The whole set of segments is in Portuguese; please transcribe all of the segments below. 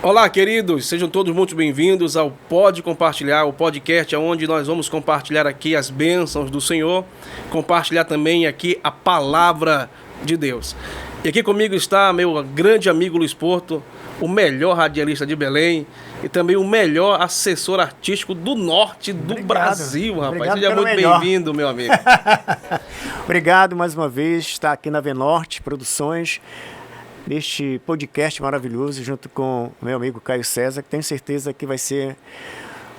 Olá, queridos, sejam todos muito bem-vindos ao Pode Compartilhar, o podcast onde nós vamos compartilhar aqui as bênçãos do Senhor, compartilhar também aqui a palavra de Deus. E aqui comigo está meu grande amigo Luiz Porto, o melhor radialista de Belém e também o melhor assessor artístico do norte do Brasil, rapaz. Obrigado. Seja muito bem-vindo, meu amigo. Obrigado mais uma vez, estar aqui na Venorte Produções, neste podcast maravilhoso, junto com meu amigo Caio César, que tenho certeza que vai ser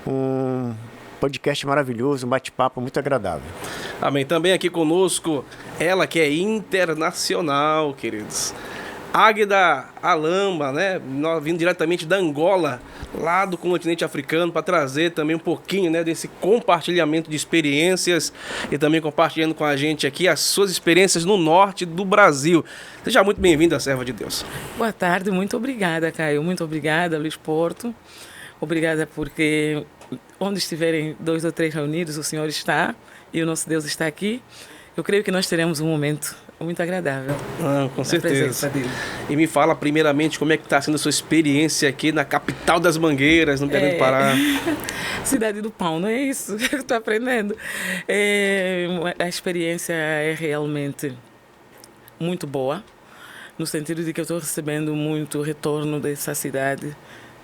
um podcast maravilhoso, um bate-papo muito agradável. Amém. Também aqui conosco, ela que é internacional, queridos. Águeda Alamba, né? Vindo diretamente da Angola, lá do continente africano, para trazer também um pouquinho, né, desse compartilhamento de experiências e também compartilhando com a gente aqui as suas experiências no norte do Brasil. Seja muito bem-vinda, serva de Deus. Boa tarde, muito obrigada, Caio. Muito obrigada, Luiz Porto. Obrigada porque onde estiverem 2 ou 3 reunidos, o Senhor está e o nosso Deus está aqui. Eu creio que nós teremos um momento muito agradável. Com certeza. E me fala primeiramente como é que está sendo a sua experiência aqui na capital das Mangueiras, no Belém do Pará. Cidade do Pão, não é isso? Eu estou aprendendo. A experiência é realmente muito boa, no sentido de que eu estou recebendo muito retorno dessa cidade,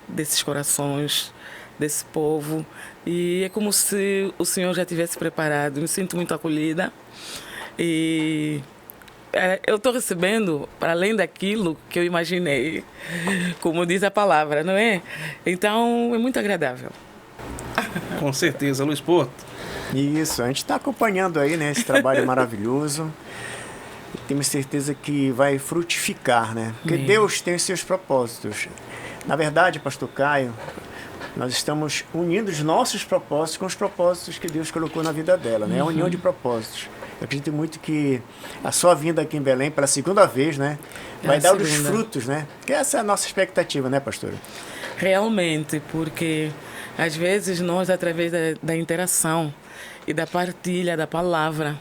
desses corações, desse povo. E é como se o Senhor já tivesse preparado. Me sinto muito acolhida. E eu estou recebendo para além daquilo que eu imaginei, como diz a palavra, não é? Então, é muito agradável. Com certeza, Luiz Porto. Isso, a gente está acompanhando aí, né, esse trabalho maravilhoso. E temos certeza que vai frutificar, né? Porque Deus tem os seus propósitos. Na verdade, pastor Caio, nós estamos unindo os nossos propósitos com os propósitos que Deus colocou na vida dela, né? É a união de propósitos. Eu acredito muito que a sua vinda aqui em Belém pela segunda vez, né, vai dar os frutos, né? Que essa é a nossa expectativa, né, pastora? Realmente, porque às vezes nós, através da interação e da partilha da palavra,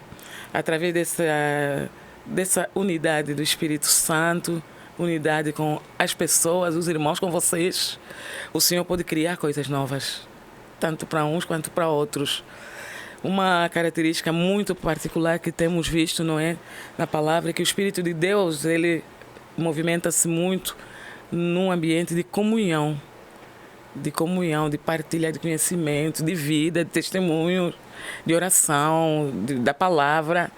através dessa unidade do Espírito Santo, unidade com as pessoas, os irmãos, com vocês, o Senhor pode criar coisas novas, tanto para uns quanto para outros. Uma característica muito particular que temos visto, não é, na palavra, é que o Espírito de Deus, ele movimenta-se muito num ambiente de comunhão, de partilha de conhecimento, de vida, de testemunho, de oração, da palavra.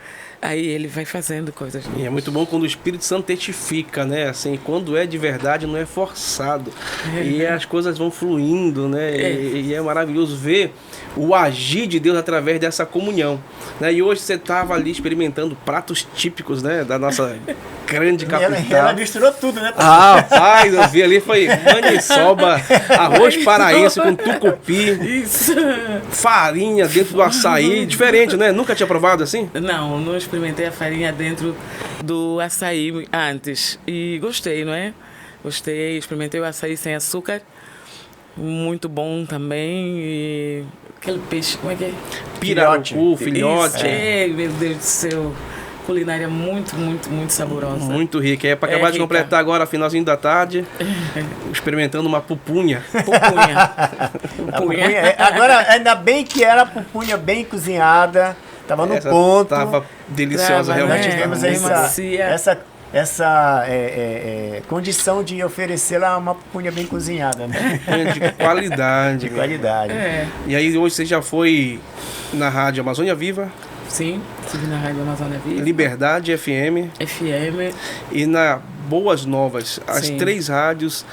Aí ele vai fazendo coisas. E é muito bom quando o Espírito Santo testifica, né? Assim, quando é de verdade, não é forçado. E as coisas vão fluindo, né? E é maravilhoso ver o agir de Deus através dessa comunhão, né? E hoje você estava ali experimentando pratos típicos, né, da nossa grande capital. Ela misturou tudo, né? Rapaz, eu vi ali, foi maniçoba, arroz paraense com tucupi, farinha dentro do açaí, diferente, né? Nunca tinha provado assim? Não experimentei a farinha dentro do açaí antes e gostei, não é? Gostei, experimentei o açaí sem açúcar, muito bom também. E aquele peixe, como é que é? Pirarucu, filhote. Meu Deus do céu. Culinária muito saborosa. Muito rica. É para acabar de completar agora, finalzinho da tarde, experimentando uma pupunha. Pupunha. Agora, ainda bem que era a pupunha bem cozinhada, estava no ponto. Estava deliciosa, realmente. Nós tivemos essa condição de oferecer lá uma pupunha bem cozinhada, né? Pupunha de qualidade. De qualidade. E aí hoje você já foi na Rádio Amazônia Viva? Sim, estive na Rádio Amazônia Viva. Liberdade FM. E na Boas Novas. As 3 rádios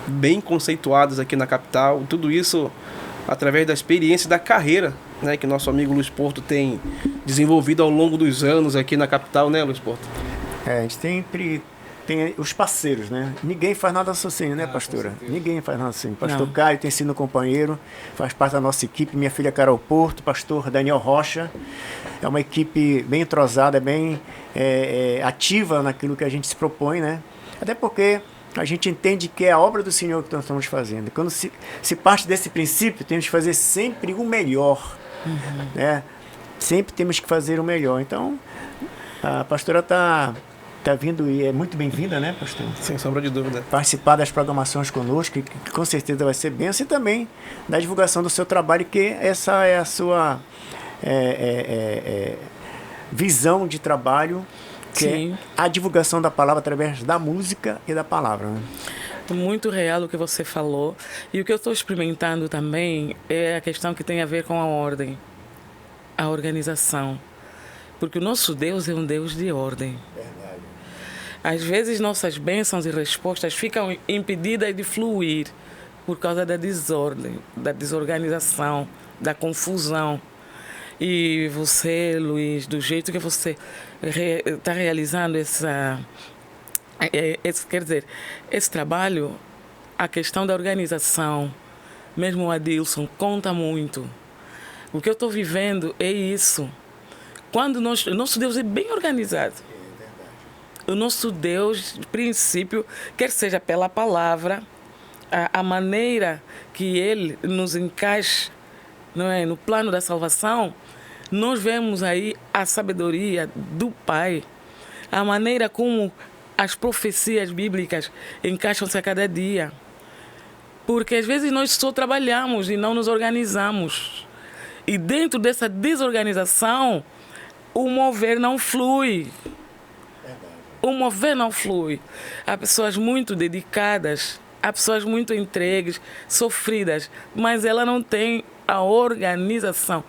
bem conceituadas aqui na capital. Tudo isso através da experiência e da carreira, né, que nosso amigo Luiz Porto tem desenvolvido ao longo dos anos aqui na capital, né, Luiz Porto? A gente sempre tem os parceiros, né? Ninguém faz nada sozinho, né, pastora? Ninguém faz nada sozinho. Pastor Caio tem sido companheiro, faz parte da nossa equipe. Minha filha Carol Porto, pastor Daniel Rocha. É uma equipe bem entrosada, bem ativa naquilo que a gente se propõe, né? Até porque a gente entende que é a obra do Senhor que nós estamos fazendo. Quando se parte desse princípio, temos que fazer sempre o melhor, né? Sempre temos que fazer o melhor. Então, a pastora está está vindo e é muito bem-vinda, né, pastor? Sem sombra de dúvida. Participar das programações conosco, que com certeza vai ser bênção, e também da divulgação do seu trabalho, que essa é a sua visão de trabalho, que Sim. é a divulgação da palavra através da música e da palavra. Né? Muito real o que você falou. E o que eu estou experimentando também é a questão que tem a ver com a ordem, a organização. Porque o nosso Deus é um Deus de ordem. Verdade. Às vezes nossas bênçãos e respostas ficam impedidas de fluir por causa da desordem, da desorganização, da confusão. E você, Luiz, do jeito que você está realizando esse trabalho, a questão da organização, mesmo o Adilson, conta muito. O que eu estou vivendo é isso. Quando o nosso Deus é bem organizado. O nosso Deus, de princípio, quer seja pela palavra, a maneira que Ele nos encaixa, não é, no plano da salvação, nós vemos aí a sabedoria do Pai, a maneira como as profecias bíblicas encaixam-se a cada dia. Porque às vezes nós só trabalhamos e não nos organizamos. E dentro dessa desorganização, o mover não flui. O mover não flui. Há pessoas muito dedicadas, há pessoas muito entregues, sofridas, mas ela não tem a organização.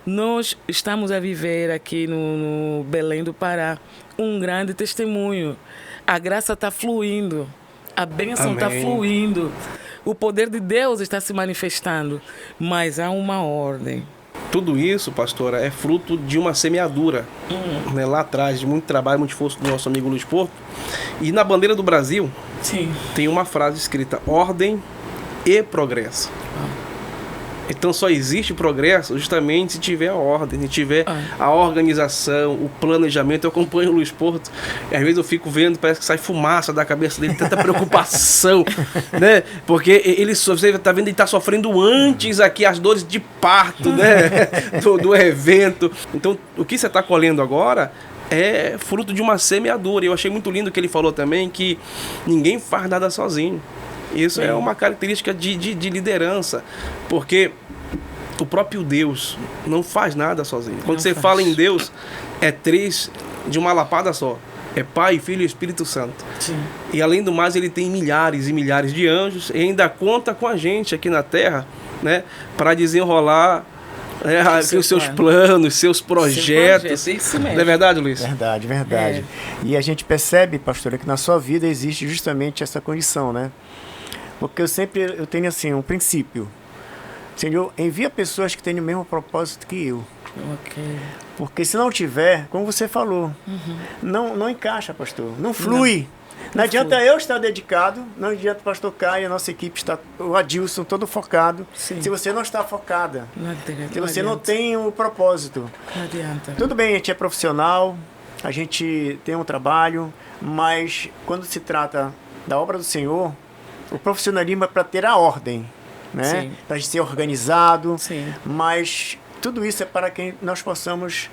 Nós estamos a viver aqui no Belém do Pará um grande testemunho. A graça está fluindo, a bênção está fluindo, o poder de Deus está se manifestando, mas há uma ordem. Tudo isso, pastora, é fruto de uma semeadura, né, lá atrás, de muito trabalho, muito esforço do nosso amigo Luiz Porto. E na bandeira do Brasil, Sim. tem uma frase escrita: ordem e progresso. Então só existe progresso justamente se tiver a ordem, se tiver a organização, o planejamento. Eu acompanho o Luiz Porto e às vezes eu fico vendo, parece que sai fumaça da cabeça dele, tanta preocupação, né? Porque você está vendo, ele está sofrendo antes aqui as dores de parto, né? do evento. Então o que você está colhendo agora é fruto de uma semeadura. Eu achei muito lindo o que ele falou também, que ninguém faz nada sozinho. Isso é uma característica de liderança, porque o próprio Deus não faz nada sozinho. Quando você fala em Deus, é três de uma lapada só. É Pai, Filho e Espírito Santo. Sim. E além do mais, ele tem milhares e milhares de anjos e ainda conta com a gente aqui na Terra, né, para desenrolar os seus planos, seus projetos. Isso mesmo. Não é verdade, Luiz? Verdade, verdade. E a gente percebe, pastora, que na sua vida existe justamente essa condição, né? Porque eu tenho assim um princípio. Senhor, envia pessoas que têm o mesmo propósito que eu. Ok. Porque se não tiver, como você falou, não encaixa, pastor. Não flui. Não adianta eu estar dedicado, não adianta o pastor Caio, a nossa equipe está, o Adilson, todo focado. Sim. Se você não está focada, se você não tem o propósito. Não adianta. Tudo bem, a gente é profissional, a gente tem um trabalho, mas quando se trata da obra do Senhor, o profissionalismo é para ter a ordem, né? Para ser organizado. Sim. Mas tudo isso é para que nós possamos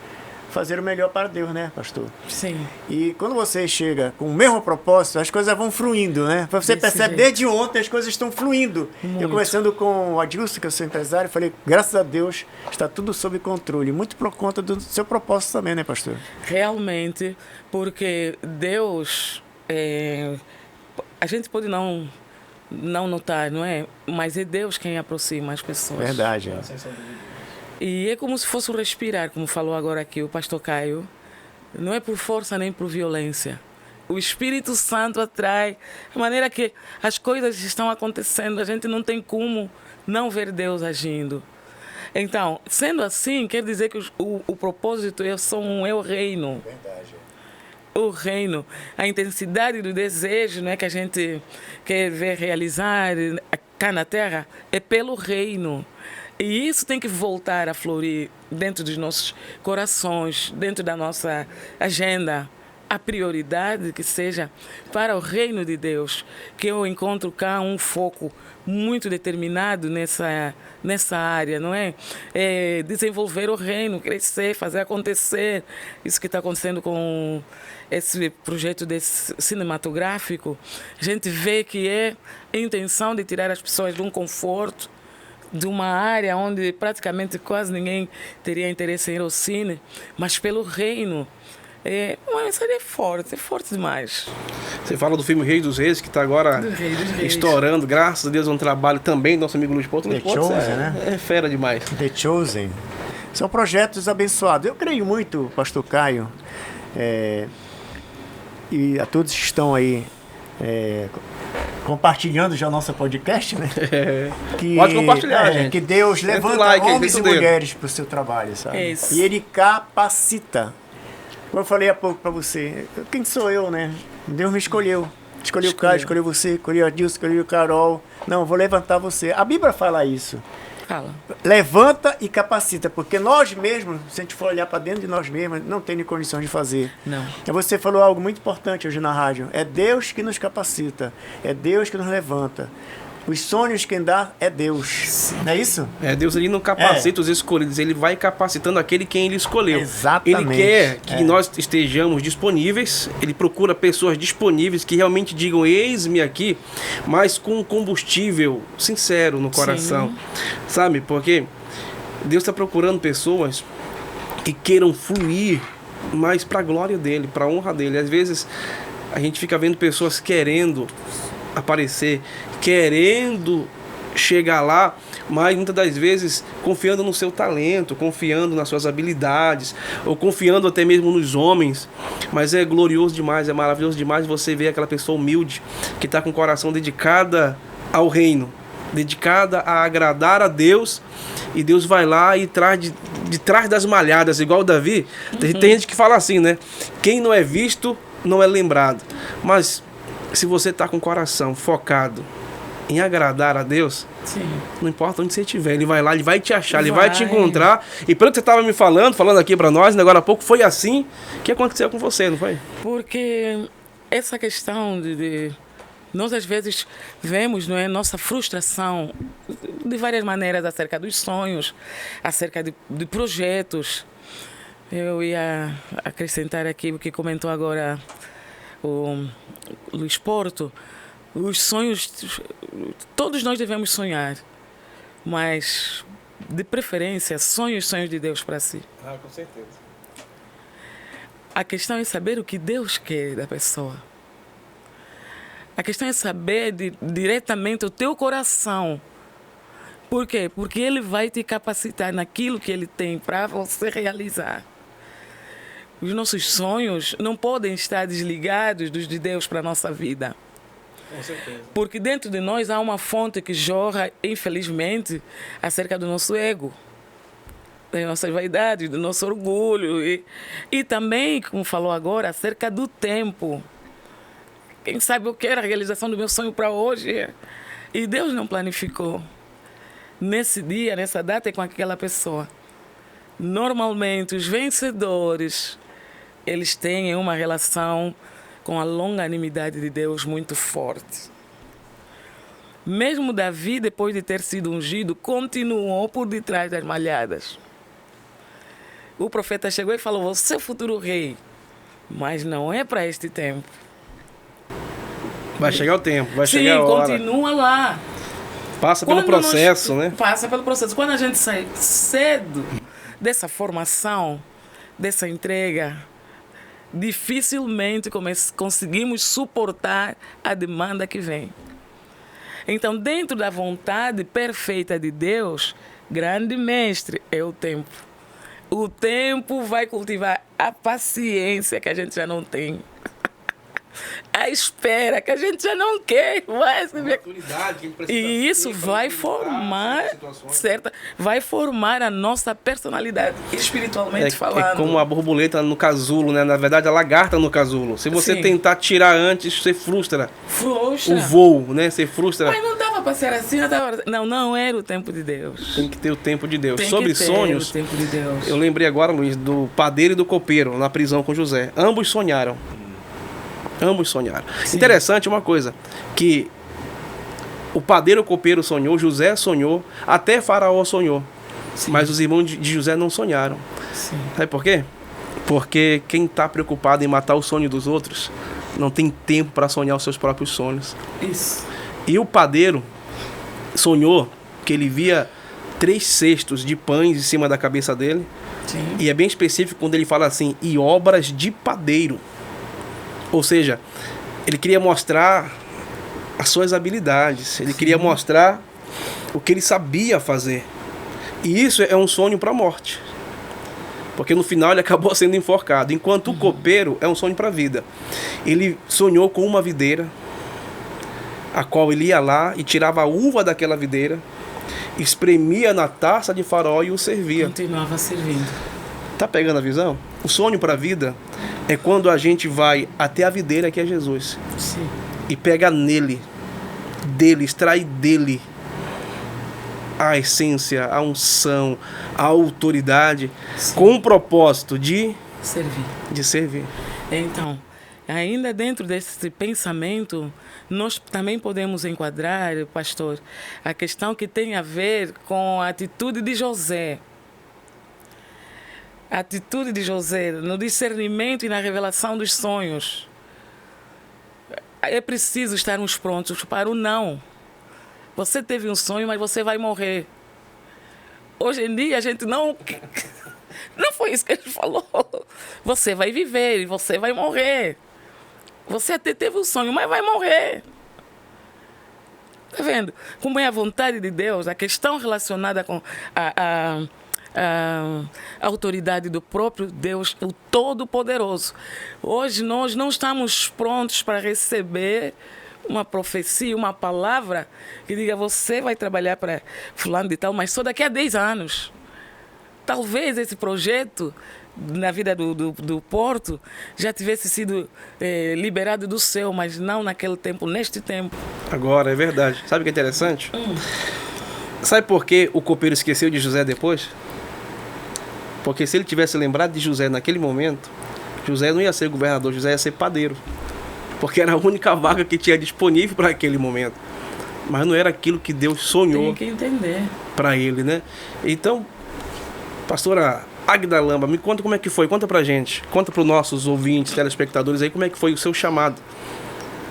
fazer o melhor para Deus, né, pastor? Sim. E quando você chega com o mesmo propósito, as coisas vão fluindo, né? Você percebe desde ontem as coisas estão fluindo. Muito. Eu conversando com o Adilson, que eu sou empresário, falei, graças a Deus, está tudo sob controle. Muito por conta do seu propósito também, né, pastor? Realmente, porque Deus, a gente pode não notar, não é? Mas é Deus quem aproxima as pessoas. Verdade. E é como se fosse um respirar, como falou agora aqui o pastor Caio. Não é por força nem por violência. O Espírito Santo atrai. De maneira que as coisas estão acontecendo, a gente não tem como não ver Deus agindo. Então, sendo assim, quer dizer que o propósito é o reino. Verdade. O reino, a intensidade do desejo, né, que a gente quer ver realizar cá na Terra, é pelo reino. E isso tem que voltar a florir dentro dos nossos corações, dentro da nossa agenda. a prioridade que seja para o reino de Deus, que eu encontro cá um foco muito determinado nessa área, não é? Desenvolver o reino, crescer, fazer acontecer. Isso que está acontecendo com esse projeto cinematográfico, a gente vê que é a intenção de tirar as pessoas de um conforto, de uma área onde praticamente quase ninguém teria interesse em ir ao cine, mas pelo reino. Uma mensagem é forte demais. Você fala do filme Rei dos Reis, que está agora Dos Reis. estourando, graças a Deus, um trabalho também do nosso amigo Luiz Porto. The Chosen, né? É fera demais. The Chosen. São projetos abençoados. Eu creio muito, pastor Caio, e a todos que estão aí compartilhando já o nosso podcast, né? Pode compartilhar, gente. Que Deus Senta o levanta like aí, homens e senta o dedo. mulheres para o seu trabalho, sabe? Isso. E Ele capacita. Como eu falei há pouco para você, quem sou eu, né? Deus me escolheu. Escolheu o Caio, escolheu você, escolheu a Dilson, escolheu o Carol. Não, vou levantar você. A Bíblia fala isso. Fala. Levanta e capacita, porque nós mesmos, se a gente for olhar para dentro de nós mesmos, não tem condições de fazer. Não. E você falou algo muito importante hoje na rádio. É Deus que nos capacita, é Deus que nos levanta. Os sonhos quem dá é Deus. Não é isso? Deus ele não capacita os escolhidos, ele vai capacitando aquele quem ele escolheu. Exatamente. Ele quer que nós estejamos disponíveis, ele procura pessoas disponíveis que realmente digam, eis-me aqui, mas com combustível sincero no coração. Sim. Sabe? Porque Deus está procurando pessoas que queiram fluir, mas para a glória dele, para a honra dele. Às vezes a gente fica vendo pessoas querendo aparecer, querendo chegar lá, mas muitas das vezes confiando no seu talento, confiando nas suas habilidades, ou confiando até mesmo nos homens. Mas é glorioso demais, é maravilhoso demais você ver aquela pessoa humilde que está com o coração dedicada ao reino, dedicada a agradar a Deus, e Deus vai lá e traz de trás das malhadas, igual o Davi. Tem gente que fala assim, né? Quem não é visto não é lembrado. Mas se você está com o coração focado em agradar a Deus, Sim. não importa onde você estiver, ele vai lá, ele vai te achar, ele vai te encontrar. E pelo que você estava me falando aqui para nós, agora há pouco, foi assim que aconteceu com você, não foi? Porque essa questão de nós às vezes vemos, não é, nossa frustração de várias maneiras acerca dos sonhos, acerca de projetos. Eu ia acrescentar aqui o que comentou agora o Luiz Porto. Os sonhos, todos nós devemos sonhar, mas de preferência, sonhos de Deus para si. Com certeza. A questão é saber o que Deus quer da pessoa. A questão é saber diretamente o teu coração. Por quê? Porque Ele vai te capacitar naquilo que Ele tem para você realizar. Os nossos sonhos não podem estar desligados dos de Deus para a nossa vida. Com certeza. Porque dentro de nós há uma fonte que jorra, infelizmente, acerca do nosso ego, das nossas vaidades, do nosso orgulho. E também, como falou agora, acerca do tempo. Quem sabe eu quero a realização do meu sonho para hoje. E Deus não planificou nesse dia, nessa data e com aquela pessoa. Normalmente, os vencedores, eles têm uma relação com a longanimidade de Deus muito forte. Mesmo Davi, depois de ter sido ungido, continuou por detrás das malhadas. O profeta chegou e falou, você é o futuro rei, mas não é para este tempo. Vai chegar o tempo, vai chegar a hora. Sim, continua lá. Passa pelo processo, né? Passa pelo processo. Quando a gente sai cedo dessa formação, dessa entrega, dificilmente conseguimos suportar a demanda que vem. Então, dentro da vontade perfeita de Deus, grande mestre é o tempo. O tempo vai cultivar a paciência que a gente já não tem. A espera que a gente já não quer mais. E isso vai formar vai formar a nossa personalidade, espiritualmente falando. É como a borboleta no casulo, né? Na verdade, a lagarta no casulo. Se você tentar tirar antes, você frustra. O voo, né? Você frustra. Mas não dava para ser assim. Não era o tempo de Deus. Tem que ter o tempo de Deus. Tem Sobre que ter sonhos, o tempo de Deus. Eu lembrei agora, Luiz, do padeiro e do copeiro na prisão com José. Ambos sonharam. Ambos sonharam. Sim. Interessante uma coisa, que o padeiro copeiro sonhou, José sonhou, até Faraó sonhou. Sim. Mas os irmãos de José não sonharam. Sim. Sabe por quê? Porque quem está preocupado em matar o sonho dos outros não tem tempo para sonhar os seus próprios sonhos. Isso. E o padeiro sonhou que ele via 3 cestos de pães em cima da cabeça dele. Sim. E é bem específico quando ele fala assim, e obras de padeiro. Ou seja, ele queria mostrar as suas habilidades, ele queria mostrar o que ele sabia fazer. E isso é um sonho para a morte. Porque no final ele acabou sendo enforcado. Enquanto o copeiro é um sonho para a vida. Ele sonhou com uma videira, a qual ele ia lá e tirava a uva daquela videira, espremia na taça de Faraó e o servia. Continuava servindo. Tá pegando a visão? O sonho para a vida é quando a gente vai até a videira que é Jesus Sim. e pega nele, dele, extrai dele a essência, a unção, a autoridade, Sim. com o propósito de Servir. servir. Então, ainda dentro desse pensamento, nós também podemos enquadrar, pastor, a questão que tem a ver com a atitude de José. A atitude de José no discernimento e na revelação dos sonhos. É preciso estarmos prontos para o não. Você teve um sonho, mas você vai morrer. Hoje em dia a gente não... Não foi isso que ele falou. Você vai viver e você vai morrer. Você até teve um sonho, mas vai morrer. Está vendo? Como é a vontade de Deus, a questão relacionada com a autoridade do próprio Deus, o Todo-Poderoso. Hoje nós não estamos prontos para receber uma profecia, uma palavra que diga: você vai trabalhar para fulano de tal, mas só daqui a 10 anos. Talvez esse projeto na vida do Porto já tivesse sido liberado do céu, mas não naquele tempo, neste tempo. Agora, é verdade. Sabe o que é interessante? Sabe por que o copeiro esqueceu de José depois? Porque se ele tivesse lembrado de José naquele momento, José não ia ser governador, José ia ser padeiro. Porque era a única vaga que tinha disponível para aquele momento. Mas não era aquilo que Deus sonhou para ele, né? Então, pastora Águida Lamba, me conta como é que foi, conta pra gente, conta para os nossos ouvintes, telespectadores aí, como é que foi o seu chamado,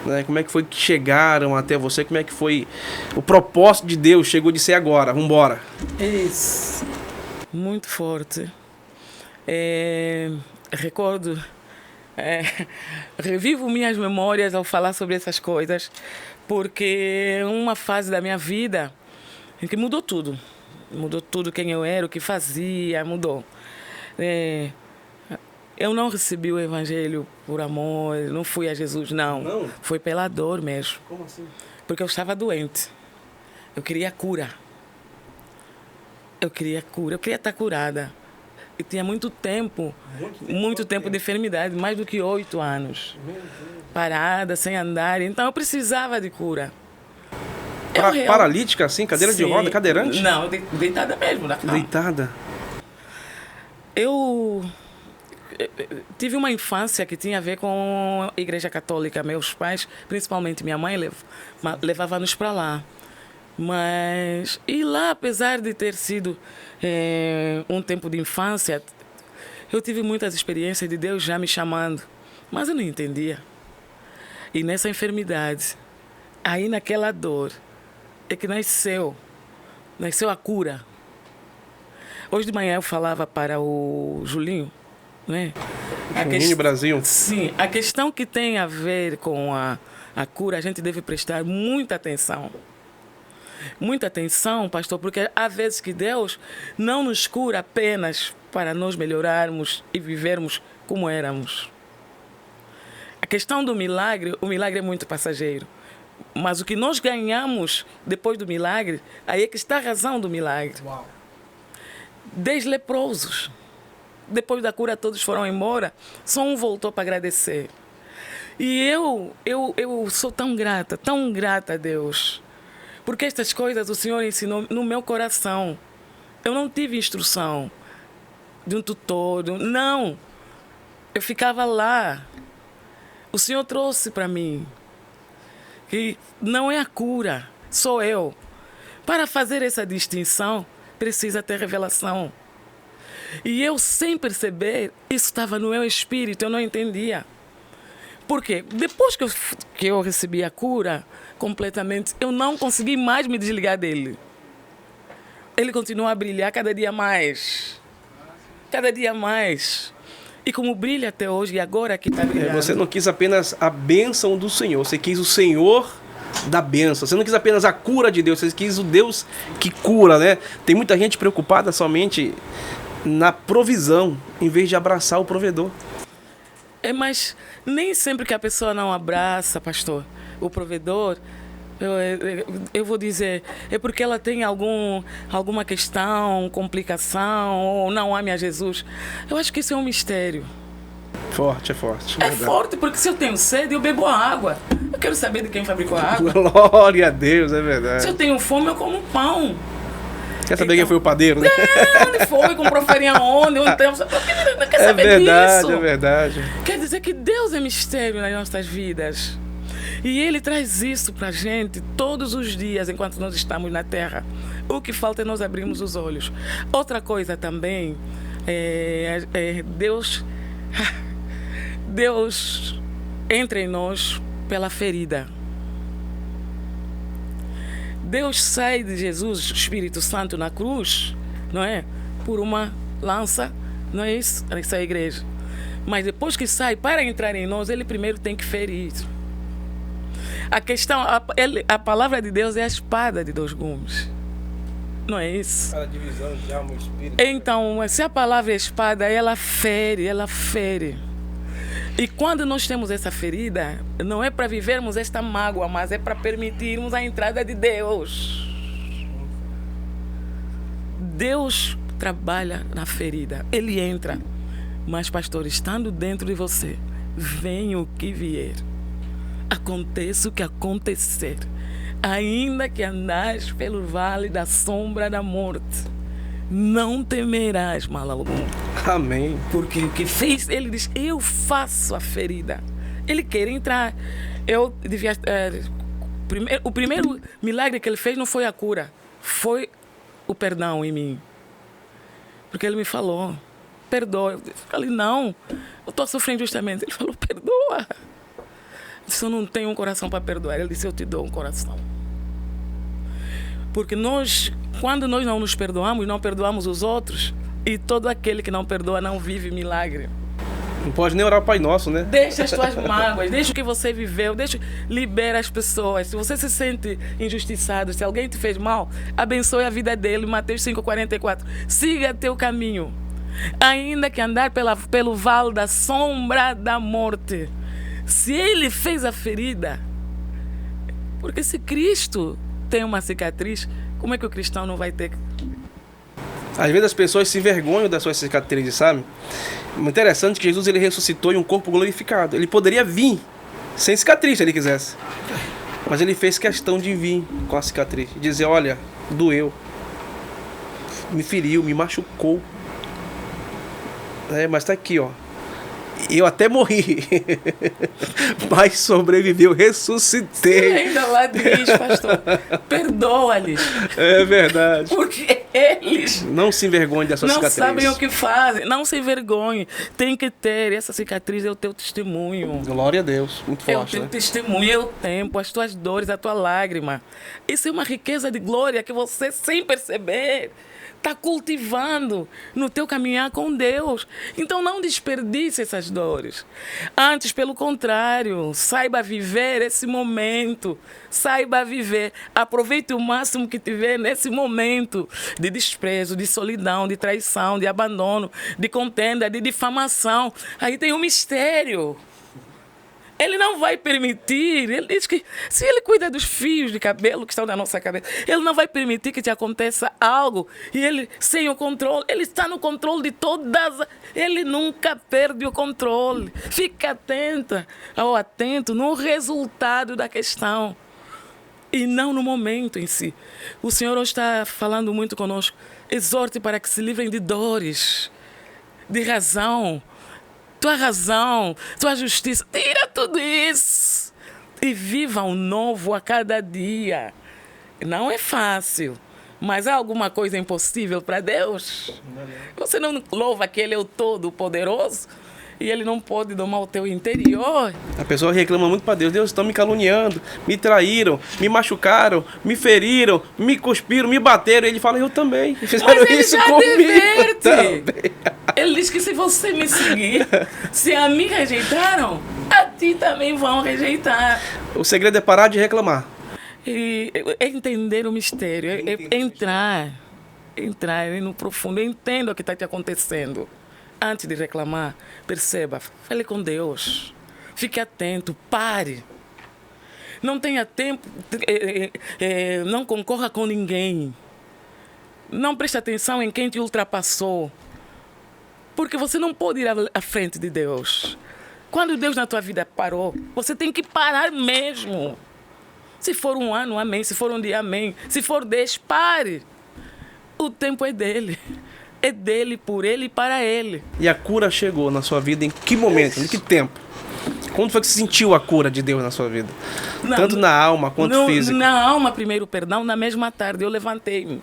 né? Como é que foi que chegaram até você, como é que foi o propósito de Deus, chegou de ser agora, vambora. Isso, muito forte. Recordo, revivo minhas memórias ao falar sobre essas coisas, porque é uma fase da minha vida em que mudou tudo. Mudou tudo, quem eu era, o que fazia, mudou. Eu não recebi o evangelho por amor, não fui a Jesus, não. Não? Foi pela dor mesmo. Como assim? Porque eu estava doente. Eu queria cura. Eu queria estar curada. E tinha muito tempo de enfermidade, mais do que 8 anos. Parada, sem andar. Então eu precisava de cura. Paralítica assim, cadeira de roda, cadeirante? Não, deitada mesmo na cama. Deitada. Eu tive uma infância que tinha a ver com a Igreja Católica. Meus pais, principalmente minha mãe, levavam-nos para lá. E lá, apesar de ter sido um tempo de infância, eu tive muitas experiências de Deus já me chamando. Mas eu não entendia. E nessa enfermidade, aí naquela dor, é que nasceu a cura. Hoje de manhã eu falava para o Julinho, né? Julinho Brasil. Sim, a questão que tem a ver com a cura, a gente deve prestar muita atenção. Muita atenção, pastor, porque há vezes que Deus não nos cura apenas para nós melhorarmos e vivermos como éramos. A questão do milagre, o milagre é muito passageiro. Mas o que nós ganhamos depois do milagre, aí é que está a razão do milagre. Uau. 10 leprosos. Depois da cura todos foram embora, só um voltou para agradecer. E eu sou tão grata a Deus. Porque estas coisas o Senhor ensinou no meu coração. Eu não tive instrução de um tutor, não. Eu ficava lá. O Senhor trouxe para mim que não é a cura, sou eu. Para fazer essa distinção, precisa ter revelação. E eu, sem perceber, isso estava no meu espírito, eu não entendia. Por quê? Depois que eu recebi a cura completamente, eu não consegui mais me desligar dele. Ele continua a brilhar cada dia mais. Cada dia mais. E como brilha até hoje, e agora que está brilhando. Você não quis apenas a bênção do Senhor, você quis o Senhor da bênção. Você não quis apenas a cura de Deus, você quis o Deus que cura, né? Tem muita gente preocupada somente na provisão, em vez de abraçar o provedor. Mas nem sempre que a pessoa não abraça, pastor, o provedor, eu vou dizer, é porque ela tem alguma questão, complicação, ou não ama a Jesus. Eu acho que isso é um mistério. Forte, é forte. É forte, porque se eu tenho sede, eu bebo a água. Eu quero saber de quem fabricou a água. Glória a Deus, é verdade. Se eu tenho fome, eu como pão. Quer saber quem foi o padeiro, né? Onde foi? Comprou farinha onde? Onde tem? Quer saber disso? É verdade. Quer dizer que Deus é mistério nas nossas vidas. E Ele traz isso pra gente todos os dias enquanto nós estamos na terra. O que falta é nós abrirmos os olhos. Outra coisa também é Deus entra em nós pela ferida. Deus sai de Jesus, o Espírito Santo, na cruz, não é? Por uma lança, não é isso? Essa é a igreja. Mas depois que sai, para entrar em nós, Ele primeiro tem que ferir. A questão, a palavra de Deus é a espada de dois gumes. Não é isso? A divisão de alma e espírito. Então, se a palavra é espada, ela fere, ela fere. E quando nós temos essa ferida, não é para vivermos esta mágoa, mas é para permitirmos a entrada de Deus. Deus trabalha na ferida, Ele entra. Mas, pastor, estando dentro de você, venha o que vier, aconteça o que acontecer, ainda que andares pelo vale da sombra da morte, não temerás mal algum. Amém. Porque o que fez, Ele diz, eu faço a ferida. Ele quer entrar. Eu devia... o primeiro milagre que Ele fez não foi a cura, foi o perdão em mim. Porque Ele me falou, perdoa. Eu falei, não, eu estou sofrendo justamente. Ele falou, perdoa. Eu disse, eu não tenho um coração para perdoar. Ele disse, eu te dou um coração. Porque quando nós não nos perdoamos, não perdoamos os outros, e todo aquele que não perdoa não vive milagre. Não pode nem orar o Pai Nosso, né? Deixa as tuas mágoas, deixa o que você viveu, libera as pessoas. Se você se sente injustiçado, se alguém te fez mal, abençoe a vida dele. Mateus 5,44. Siga teu caminho. Ainda que andar pelo vale da sombra da morte. Se Ele fez a ferida, porque se Cristo tem uma cicatriz, como é que o cristão não vai ter? Às vezes as pessoas se envergonham das suas cicatrizes, sabe? Interessante que Jesus, Ele ressuscitou em um corpo glorificado. Ele poderia vir sem cicatriz, se Ele quisesse. Mas Ele fez questão de vir com a cicatriz. Dizer, olha, doeu. Me feriu, me machucou. Mas tá aqui, ó. Eu até morri, mas sobrevivi, eu ressuscitei. E ainda lá diz, pastor, perdoa-lhes. É verdade. Porque eles não se envergonhem dessa cicatriz. Não sabem o que fazem, não se envergonhem. Tem que ter, essa cicatriz é o teu testemunho. Glória a Deus, muito forte. É o teu testemunho, é o tempo, as tuas dores, a tua lágrima. Isso é uma riqueza de glória que você, sem perceber, está cultivando no teu caminhar com Deus. Então não desperdice essas dores. Antes, pelo contrário, saiba viver esse momento. Saiba viver. Aproveite o máximo que tiver nesse momento de desprezo, de solidão, de traição, de abandono, de contenda, de difamação. Aí tem um mistério. Ele não vai permitir, ele diz que se Ele cuida dos fios de cabelo que estão na nossa cabeça, Ele não vai permitir que te aconteça algo e Ele, sem o controle, Ele está no controle de todas, Ele nunca perde o controle. Fica atenta ou atento no resultado da questão e não no momento em si. O Senhor hoje está falando muito conosco. Exorte para que se livrem de dores, de razão, tua razão, tua justiça. Tira tudo isso e viva um novo a cada dia. Não é fácil, mas há alguma coisa impossível para Deus? Você não louva que Ele é o Todo-Poderoso? E Ele não pode domar o teu interior? A pessoa reclama muito para Deus. Deus, estão me caluniando, me traíram, me machucaram, me feriram, me cuspiram, me bateram. Ele fala, eu também. Fizeram Mas Ele isso já comigo diverte. também. Ele diz que se você me seguir, se a mim rejeitaram, a ti também vão rejeitar. O segredo é parar de reclamar. E é entender o mistério, é entrar no profundo, entenda o que está te acontecendo. Antes de reclamar, perceba, fale com Deus, fique atento, pare. Não tenha tempo, não concorra com ninguém. Não preste atenção em quem te ultrapassou. Porque você não pode ir à frente de Deus. Quando Deus na tua vida parou, você tem que parar mesmo. Se for um ano, amém. Se for um dia, amém. Se for 10, pare. O tempo é dele. É dele, por ele e para ele. E a cura chegou na sua vida em que momento? Em que tempo? Quando foi que você sentiu a cura de Deus na sua vida? Tanto na alma quanto física. Na alma, primeiro, perdão. Na mesma tarde eu levantei-me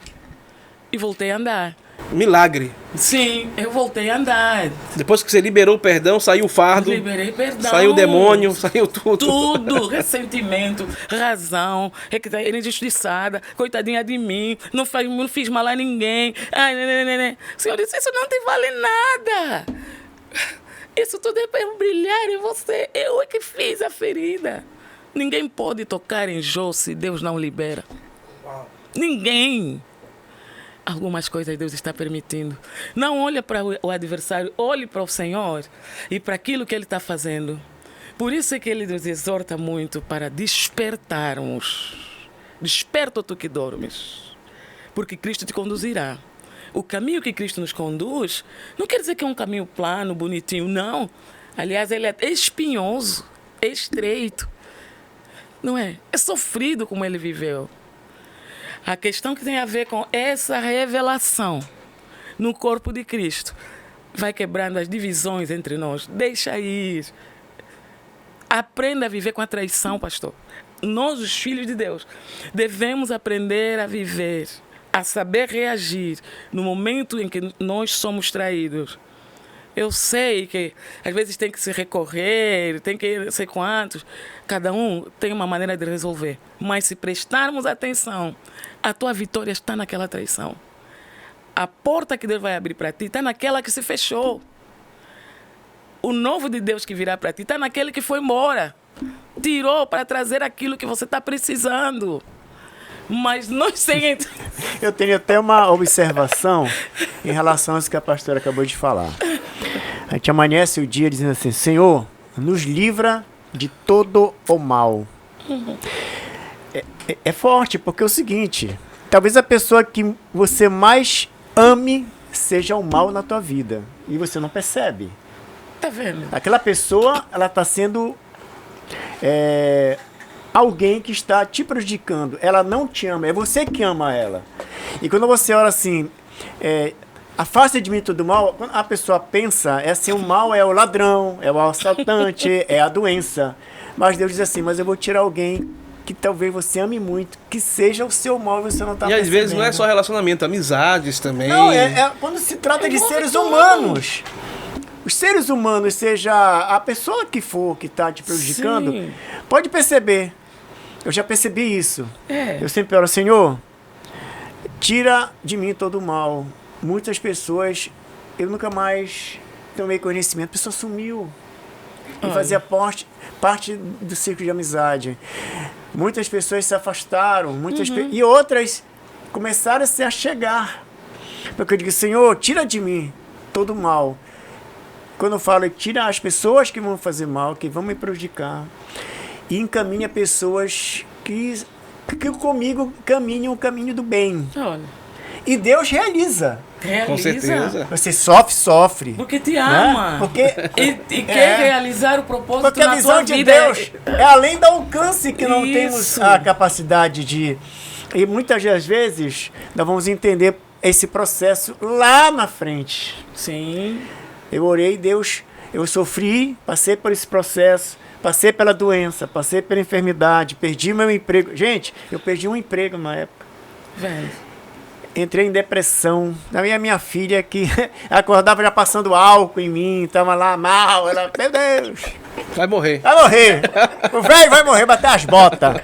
e voltei a andar. Milagre. Sim, eu voltei a andar. Depois que você liberou o perdão, saiu o fardo. Liberei perdão. Saiu o demônio, saiu tudo. Tudo, ressentimento, razão, era injustiçada, coitadinha de mim, não fiz mal a ninguém. Ai, né. O Senhor disse, isso não te vale nada. Isso tudo é para eu brilhar em você. Eu é que fiz a ferida. Ninguém pode tocar em Jó se Deus não libera. Ninguém. Algumas coisas Deus está permitindo. Não olhe para o adversário, olhe para o Senhor e para aquilo que Ele está fazendo. Por isso é que Ele nos exorta muito para despertarmos. Desperta tu que dormes, porque Cristo te conduzirá. O caminho que Cristo nos conduz não quer dizer que é um caminho plano, bonitinho, não. Aliás, ele é espinhoso, é estreito. Não é? É sofrido como Ele viveu. A questão que tem a ver com essa revelação no corpo de Cristo vai quebrando as divisões entre nós. Deixa ir. Aprenda a viver com a traição, pastor. Nós, os filhos de Deus, devemos aprender a viver, a saber reagir no momento em que nós somos traídos. Eu sei que às vezes tem que se recorrer, tem que não sei quantos. Cada um tem uma maneira de resolver. Mas se prestarmos atenção, a tua vitória está naquela traição. A porta que Deus vai abrir para ti está naquela que se fechou. O novo de Deus que virá para ti está naquele que foi embora. Tirou para trazer aquilo que você está precisando. Mas nós sem... Eu tenho até uma observação em relação a isso que a pastora acabou de falar. A gente amanhece o dia dizendo assim, Senhor, nos livra de todo o mal. É forte, porque é o seguinte, talvez a pessoa que você mais ame seja o mal na tua vida. E você não percebe. Tá vendo? Aquela pessoa, ela está sendo... alguém que está te prejudicando. Ela não te ama, é você que ama ela. E quando você ora assim, afaste de mim todo mal, quando a pessoa pensa, é assim, o mal é o ladrão, é o assaltante, é a doença. Mas Deus diz assim, mas eu vou tirar alguém que talvez você ame muito, que seja o seu mal, você não está percebendo. E às vezes não é só relacionamento, amizades também. Não, quando se trata de seres humanos. Os seres humanos, seja a pessoa que for que está te prejudicando, Sim. Pode perceber. Eu já percebi isso. É. Eu sempre oro, Senhor, tira de mim todo o mal. Muitas pessoas, eu nunca mais tomei conhecimento. A pessoa sumiu. E fazia parte do círculo de amizade. Muitas pessoas se afastaram. E outras começaram a se achegar. Porque eu digo, Senhor, tira de mim todo o mal. Quando eu falo, tira as pessoas que vão fazer mal, que vão me prejudicar. E encaminha pessoas que comigo caminham o caminho do bem. Olha. E Deus realiza. Com certeza. Você sofre. Porque te ama. Né? Porque, e quer realizar o propósito porque a na visão tua de vida. Deus é além do alcance que não temos Isso. a capacidade de... E muitas das vezes nós vamos entender esse processo lá na frente. Sim. Eu orei, Deus eu sofri, passei por esse processo, passei pela doença, passei pela enfermidade, perdi meu emprego. Gente, eu perdi um emprego na época. Velho. Entrei em depressão. A minha filha que acordava já passando álcool em mim, estava lá mal. Ela, meu Deus, Vai morrer. vai morrer. O velho vai morrer, bater as botas.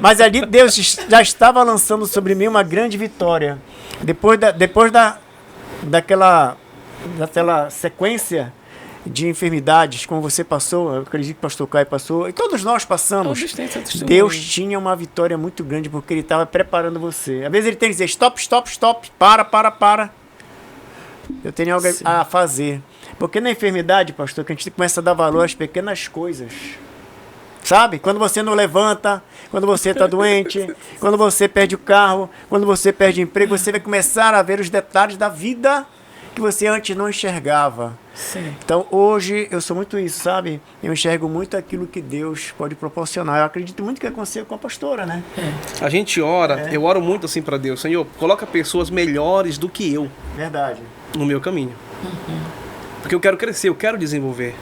Mas ali Deus já estava lançando sobre mim uma grande vitória. Depois daquela sequência de enfermidades, como você passou, eu acredito que o pastor Caio passou, e todos nós passamos. Todos têm seu testemunho. Deus tinha uma vitória muito grande porque Ele estava preparando você. Às vezes Ele tem que dizer stop, stop, stop, para. Eu tenho algo a fazer. Porque na enfermidade, pastor, que a gente começa a dar valor às pequenas coisas. Sabe? Quando você não levanta, quando você está doente, quando você perde o carro, quando você perde o emprego, você vai começar a ver os detalhes da vida que você antes não enxergava. Sim. Então, hoje, eu sou muito isso, sabe? Eu enxergo muito aquilo que Deus pode proporcionar. Eu acredito muito que aconteceu com a pastora, né? A gente ora, eu oro muito assim pra Deus. Senhor, coloca pessoas melhores do que eu Verdade. no meu caminho. Porque eu quero crescer, eu quero desenvolver.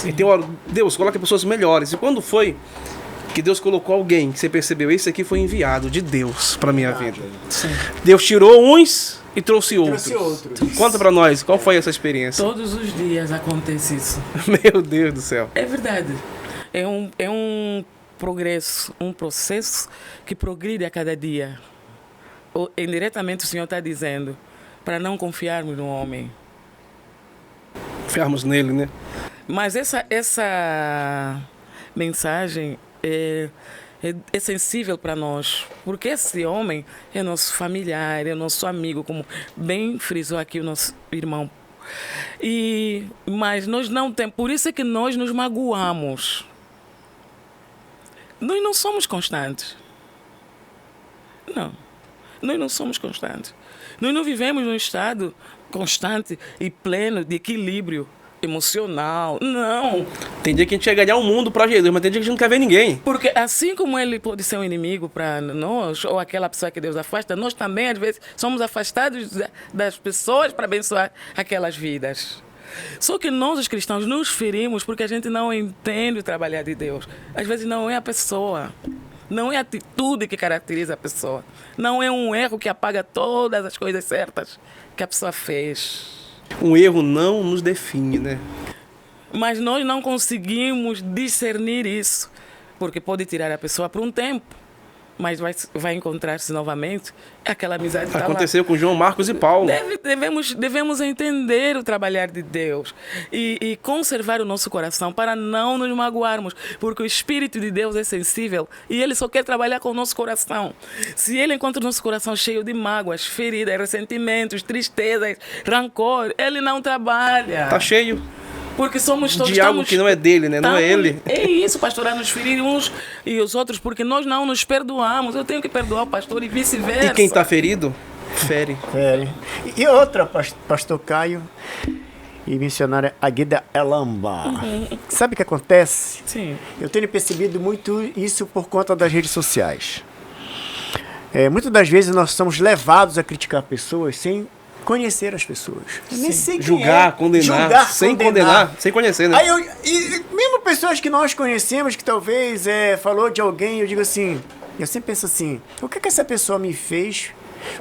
Então eu oro, Deus, coloca pessoas melhores. E quando foi que Deus colocou alguém que você percebeu, esse aqui foi enviado de Deus pra minha vida. Sim. Deus tirou uns e trouxe outros. Trouxe outros. Conta pra nós, qual foi essa experiência? Todos os dias acontece isso. Meu Deus do céu. É verdade. É um progresso, um processo que progride a cada dia. Indiretamente o Senhor está dizendo para não confiarmos no homem. Confiarmos nele, né? Mas essa mensagem é sensível para nós, porque esse homem é nosso familiar, é nosso amigo, como bem frisou aqui o nosso irmão. Mas nós não temos, por isso é que nós nos magoamos. Nós não somos constantes. Não, nós não somos constantes. Nós não vivemos num estado constante e pleno de equilíbrio emocional. Não. Tem dia que a gente quer ganhar o mundo pra Jesus, mas tem dia que a gente não quer ver ninguém. Porque assim como ele pode ser um inimigo para nós, ou aquela pessoa que Deus afasta, nós também, às vezes, somos afastados das pessoas para abençoar aquelas vidas. Só que nós, os cristãos, nos ferimos porque a gente não entende o trabalhar de Deus. Às vezes não é a pessoa. Não é a atitude que caracteriza a pessoa. Não é um erro que apaga todas as coisas certas que a pessoa fez. Um erro não nos define, né? Mas nós não conseguimos discernir isso, porque pode tirar a pessoa por um tempo, mas vai encontrar-se novamente, aquela amizade está lá. Aconteceu com João Marcos e Paulo. Devemos entender o trabalhar de Deus e conservar o nosso coração para não nos magoarmos, porque o Espírito de Deus é sensível e Ele só quer trabalhar com o nosso coração. Se Ele encontra o nosso coração cheio de mágoas, feridas, ressentimentos, tristezas, rancor, Ele não trabalha. Tá cheio Porque somos todos de algo que não é dele, né? Não é ele. É isso, pastor, a nos ferir uns e os outros, porque nós não nos perdoamos. Eu tenho que perdoar o pastor e vice-versa. E quem está ferido, fere. E outra, pastor Caio e missionária Águeda Alamba. Sabe o que acontece? Sim. Eu tenho percebido muito isso por conta das redes sociais. Muitas das vezes nós somos levados a criticar pessoas sem conhecer as pessoas. Nem sei quem Julgar, condenar, sem condenar, sem conhecer, né? Aí e mesmo pessoas que nós conhecemos, que talvez falou de alguém, eu digo assim, eu sempre penso assim, o que essa pessoa me fez?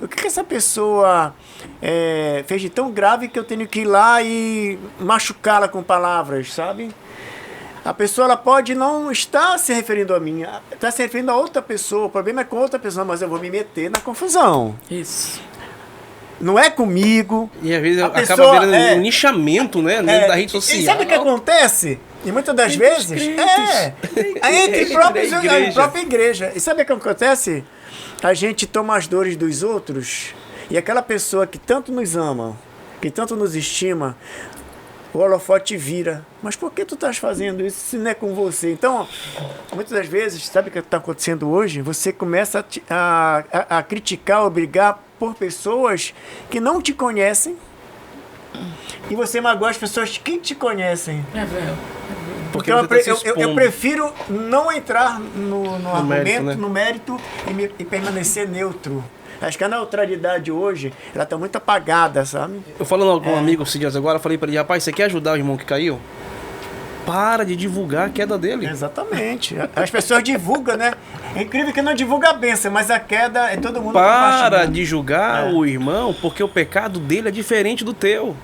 O que essa pessoa fez de tão grave que eu tenho que ir lá e machucá-la com palavras, sabe? A pessoa ela pode não estar se referindo a mim, está se referindo a outra pessoa, o problema é com outra pessoa, mas eu vou me meter na confusão. Isso. Não é comigo. E às vezes acaba pessoa, virando um nichamento, né? Da rede social. E sabe o que acontece? E muitas das vezes entre a própria igreja. E sabe o que acontece? A gente toma as dores dos outros e aquela pessoa que tanto nos ama, que tanto nos estima, o holofote vira. Mas por que tu estás fazendo isso se não é com você? Então, muitas das vezes, sabe o que está acontecendo hoje? Você começa a criticar, ou brigar por pessoas que não te conhecem e você magoa as pessoas que te conhecem. Porque eu prefiro não entrar no argumento, mérito, né? no mérito e permanecer neutro. Acho que a neutralidade hoje, ela tá muito apagada, sabe? Eu falando com um amigo esses dias agora, eu falei pra ele, rapaz, você quer ajudar o irmão que caiu? Para de divulgar a queda dele. Exatamente. As pessoas divulgam, né? É incrível que não divulga a bênção, mas a queda é todo mundo Para compartilhando. de julgar o irmão, porque o pecado dele é diferente do teu.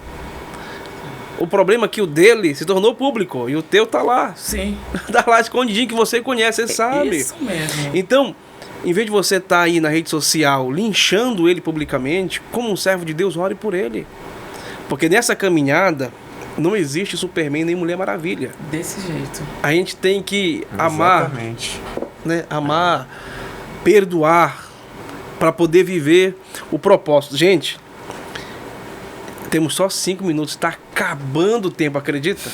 O problema é que o dele se tornou público e o teu tá lá. Sim. Tá lá escondidinho que você conhece, você sabe. Isso mesmo. Então, em vez de você estar aí na rede social linchando ele publicamente, como um servo de Deus, ore por ele. Porque nessa caminhada não existe Superman nem Mulher Maravilha. Desse jeito. A gente tem que amar, Exatamente. né? Amar, perdoar, para poder viver o propósito. Gente, temos só 5 minutos, está acabando o tempo, acredita?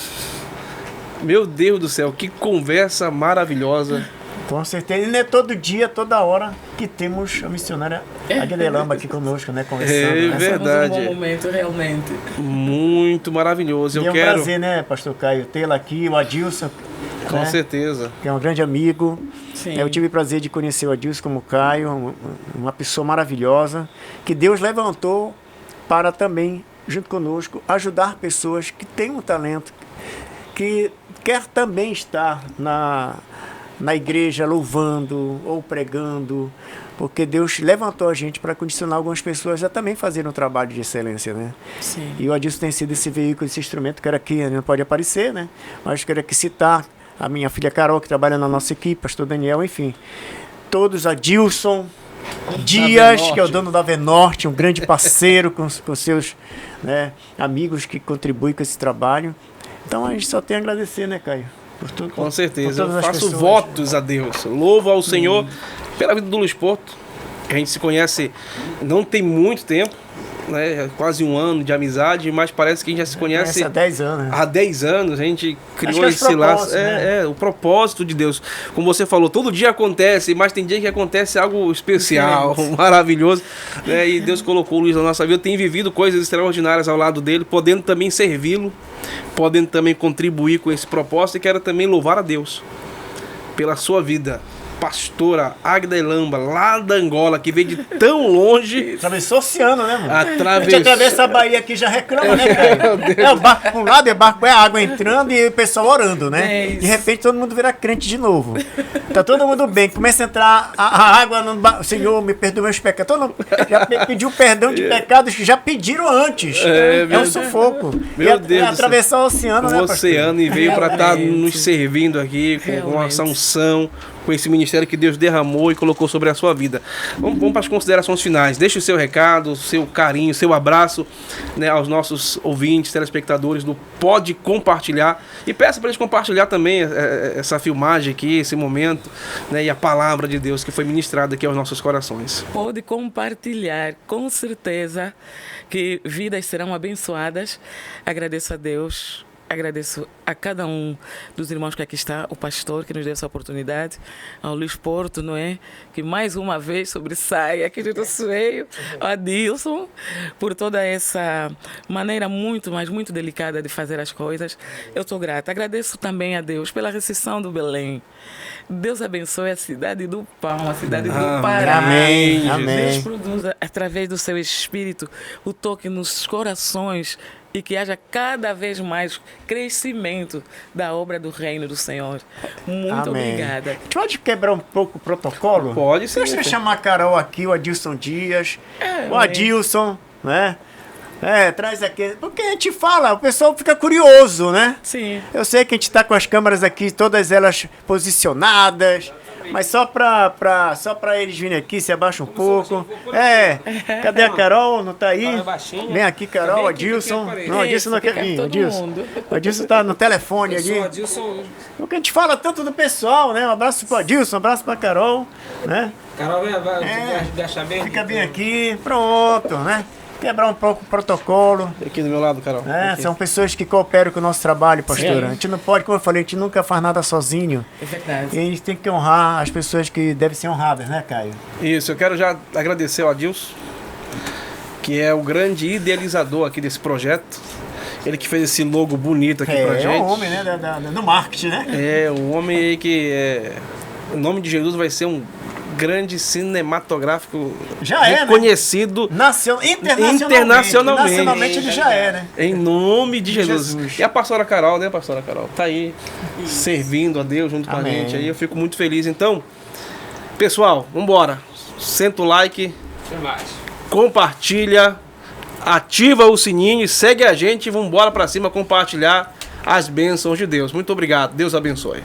Meu Deus do céu, que conversa maravilhosa. Com certeza. E não é todo dia, toda hora que temos a missionária Aguilelamba aqui conosco, né? Conversando. É né? verdade. Estamos num bom momento, realmente. Muito maravilhoso. E Eu é um quero. prazer, né, pastor Caio, tê-la aqui, o Adilson, Com né, certeza. que é um grande amigo. Sim. Eu tive o prazer de conhecer o Adilson como Caio, uma pessoa maravilhosa, que Deus levantou para também, junto conosco, ajudar pessoas que têm um talento, que quer também estar na igreja louvando ou pregando, porque Deus levantou a gente para condicionar algumas pessoas a também fazerem um trabalho de excelência, né? Sim. E o Adilson tem sido esse veículo, esse instrumento. Quero aqui, não pode aparecer, né? Mas quero aqui citar a minha filha Carol, que trabalha na nossa equipe, pastor Daniel, enfim. Todos, Adilson Dias, que é o dono da Venorte, um grande parceiro com seus, né, amigos que contribuem com esse trabalho. Então a gente só tem a agradecer, né, Caio? Por tudo, Com certeza. por todas Eu as faço pessoas. votos a Deus. Louvo ao Senhor pela vida do Luiz Porto. A gente se conhece não tem muito tempo, né? Quase 1 ano de amizade, mas parece que a gente já se conhece Há 10 anos, né? há 10 anos. A gente criou que é esse laço. propósito, né? O propósito de Deus. Como você falou, todo dia acontece, mas tem dia que acontece algo especial, maravilhoso. Né? E Deus colocou o Luiz na nossa vida. Tem vivido coisas extraordinárias ao lado dele, podendo também servi-lo, podendo também contribuir com esse propósito. E quero também louvar a Deus pela sua vida. Pastora Aguilelamba, lá da Angola, que veio de tão longe. Atravessou o oceano, né, mano? A gente Atravessou. atravessa a Bahia aqui e já reclama, né, Caio? É o barco para um lado, é barco, é a água entrando e o pessoal orando, né? É isso. De repente todo mundo vira crente de novo. Tá todo mundo bem, começa a entrar a água no barco. Senhor, me perdoa meus pecados. Todo mundo já pediu perdão de pecados que já pediram antes. É um sufoco. Meu e Deus do céu. atravessar o oceano, né, O pastor? oceano e veio para estar Realmente. nos servindo aqui com essa Realmente. unção, com esse ministério que Deus derramou e colocou sobre a sua vida. Vamos para as considerações finais. Deixe o seu recado, o seu carinho, o seu abraço, né, aos nossos ouvintes, telespectadores do Pode Compartilhar. E peça para eles compartilhar também essa filmagem aqui, esse momento, né, e a palavra de Deus que foi ministrada aqui aos nossos corações. Pode compartilhar, com certeza que vidas serão abençoadas. Agradeço a Deus, agradeço a cada um dos irmãos que aqui está, o pastor que nos deu essa oportunidade, ao Luiz Porto, não é? Que mais uma vez sobressai aqui do nosso meio, ao Adilson, por toda essa maneira muito, mas muito delicada de fazer as coisas. Eu estou grata. Agradeço também a Deus pela recepção do Belém. Deus abençoe a cidade do Pão, a cidade do Pará. Amém, Deus amém. produza, através do seu Espírito, o toque nos corações e que haja cada vez mais crescimento da obra do reino do Senhor. Muito Amém. obrigada. Pode quebrar um pouco o protocolo? Pode sim. Deixa eu chamar a Carol aqui, o Adilson Dias. O amém. Adilson, né? Traz aqui. Porque a gente fala, o pessoal fica curioso, né? Sim. Eu sei que a gente está com as câmeras aqui, todas elas posicionadas. Mas só para eles virem aqui, se abaixa um pouco. Cadê a Carol? Não tá aí? Vem aqui, Carol, Adilson. Não, Adilson não quer vir. todo Adilson. mundo. O Adilson tá no telefone ali. Porque a gente fala tanto do pessoal, né? Um abraço pro Adilson, um abraço pra Carol, né? Carol, vai deixar bem. Fica bem aqui, pronto, né? Quebrar um pouco o protocolo. Aqui do meu lado, Carol. Aqui. São pessoas que cooperam com o nosso trabalho, pastora. Sim. A gente não pode, como eu falei, a gente nunca faz nada sozinho. É verdade. E a gente tem que honrar as pessoas que devem ser honradas, né, Caio? Isso, eu quero já agradecer ao Adilson, que é o grande idealizador aqui desse projeto. Ele que fez esse logo bonito aqui pra gente. É o homem, né, do marketing, né? É, o homem aí que o nome de Jesus vai ser um grande cinematográfico Já é, né? reconhecido Internacionalmente. internacionalmente. Ele já é, né? Em nome de Jesus. Jesus. E a pastora Carol, né, pastora Carol? Tá aí servindo a Deus junto com a Amém. gente. Aí eu fico muito feliz. Então, pessoal, vambora. Senta o like, compartilha, ativa o sininho e segue a gente. Vambora pra cima compartilhar as bênçãos de Deus. Muito obrigado. Deus abençoe.